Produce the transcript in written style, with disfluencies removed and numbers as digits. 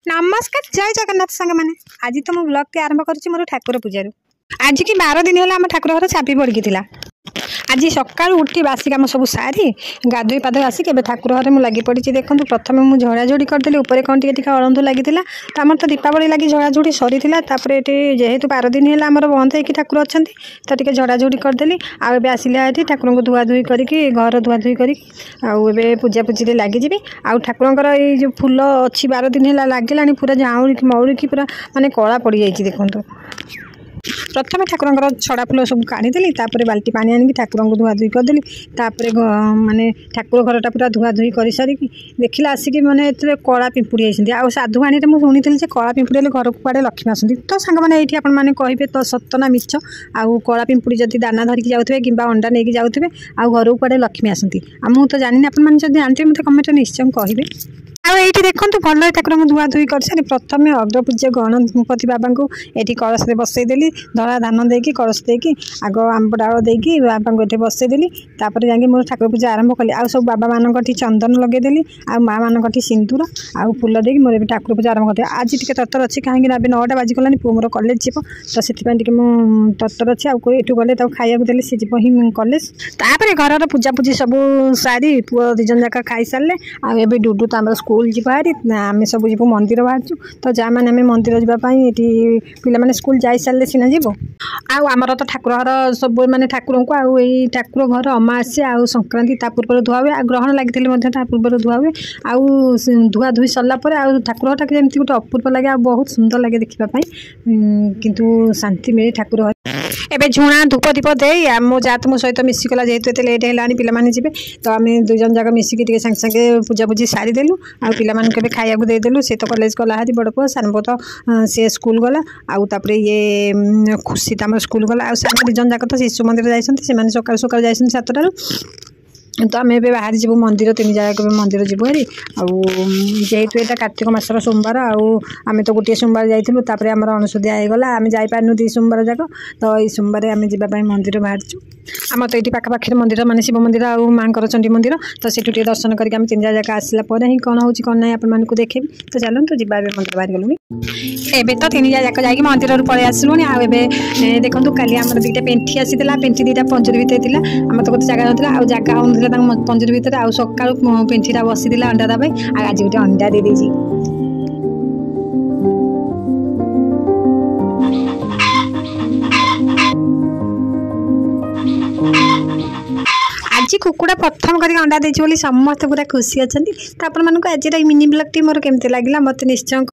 नमस्कार जय जगन्नाथ सांग मैंने आज तो ब्लॉग के आरंभ कर मोर ठाकुर पूजारू आज की 12 दिन है आम ठाकुर घर छापी पड़ी आज सका उठी बासी कम सब सारी गाधोई पाधोई आसिक ठाकुर घर मुझे लगी पड़ी देखो प्रथम मुझे झड़ाझड़ी करदेली ऊपर कौन टी अड़ंधु लगी तो आम तो दीपावली लगी झड़ाझड़ी सरी जेहेतु 12 दिन है आम बंद हो ठाकुर अच्छा तो टी झड़ाझड़ी करदेली आसिला ये ठाकुर को धुआधुई करके घर धुआधुई कर पूजापूजी लगिजी आउ ठाकुर ये फूल अच्छी 12 दिन है लगे पूरा झाउड़ी मौड़ी पूरा मानने कला पड़ जाइए देखो प्रथम ठाकुर छड़ा फूल सब काढ़ीदेली बाल्टी पानी आनिक ठाकुर को धुआधुई करदेली माने ठाकुर घरटा पूरा धुआधुई कर सारिकी देखला आसिक मैंने कला पिंपुड़ी आती आ साधु वाणी मुझे शुणी कला पिंपुड़ी घर को कुआड़े लक्ष्मी आसती तो सांग मैंने ये आपने कहे तो सत ना मिछ आउ कला पिंपुड़ी जब दाना धरिकी जाऊे कि अंडा नहीं जाऊे आ घर को कुआड़े लक्ष्मी आसती मुझे तो जानी आपने जानते मतलब कमेंट निश्चय कहे आईटी देखो भल ठाकुर को धुआधुई कर सारी प्रथम अग्रपूज्य गणपति बाबा को ये कलश बसईदेली धरा धान देकी कलश देकी आग आंब डाल देकी बाबा को ये बसईदेली जाकि मोर ठाकुर पूजा आरंभ कली आ सब बाबा मान चंदन लगेदेली आ माँ मान सिंदूर आउ फूल देकी मोर ठाकुर पूजा आरंभ कर आज टी तत्तर अच्छी कहीं 9टा बाजिगलानी पुओ मोर कलेज जीव तो से तत्तर अच्छी आठ गले खाया देली सी जीव ही कलेज तापर घर पूजापूजी सब सारी पुओ दिजन जाक खाई सारे आए डुडू तो आम स्कूल जीवारी आम सब जीव मंदिर बाहर तो जहाँ मैंने आम मंदिर जावाई पे स्कूल जा सारे सीना जीव आमर तो ठाकुर घर सब माने ठाकुर को आई ठाकुर घर अमावास्या आ संक्रांति ता पूर्व धुआ हुए ग्रहण लगी पूर्व धुआ हुए आउ धुआ धुई सरलापर आ ठाकुर घरटा जमी गोटे अपूर्व लगे बहुत सुंदर लगे देखापी किंतु शांति मिले ठाकुर घर एबे झुणा धूप दीप दे मो जात मो सहित मिसिकला जेहेतु एत लेट है पे जी तो आम दुजन जाक मिसिकी सागे सागे पूजापूजी सारीदेलु आ पे खाया देदेलु से तो कॉलेज गला हारी बड़ पुआ सान पुआ तो सी स्कूल गला आउे ये खुशी तो आम स्कूल गला आम दुजन जाक तो शिशु मंदिर जाइए सकाल सकाल जा 7टारू तो आम ए बाहर जीव मंदिर 3 जगह मंदिर जीव हारी जेहेतु यहाँ कार्तिक मासर सोमवार आम तो गोटे सोमवार जाइलु आमर अणुसुधिया होगला आम जापारू 2 सोमवार जाक तो ये सोमवार आम जावाई मंदिर बाहर आम तो ये पाखापाखि मंदिर मान शिव मंदिर आ माँ चंडी मंदिर तो से दर्शन करके आम 3 जगह आसला ही कौन हो कौन ना आपको देखेबी तो चलते जीवा मंदिर बाहर गलुनी एबे तो 3 जगह जाकि मंदिर पलि आसलुनी आए देखो काली आम 2टा पेंठी आसीला पेंठी 2टा पंजुरी भितर आम तो गोटे जगह ना जगह हो पंजुरी भितर आ सका पेंठीटा बसी अंडा दबाई आज गोटे अंडा दे देजी आज कुकुड़ा प्रथम कर अंडा देची समस्त पूरा खुशी अच्छा तो आपको आज मिनी ब्लॉग टी मोर केमती लगे मत निश्चय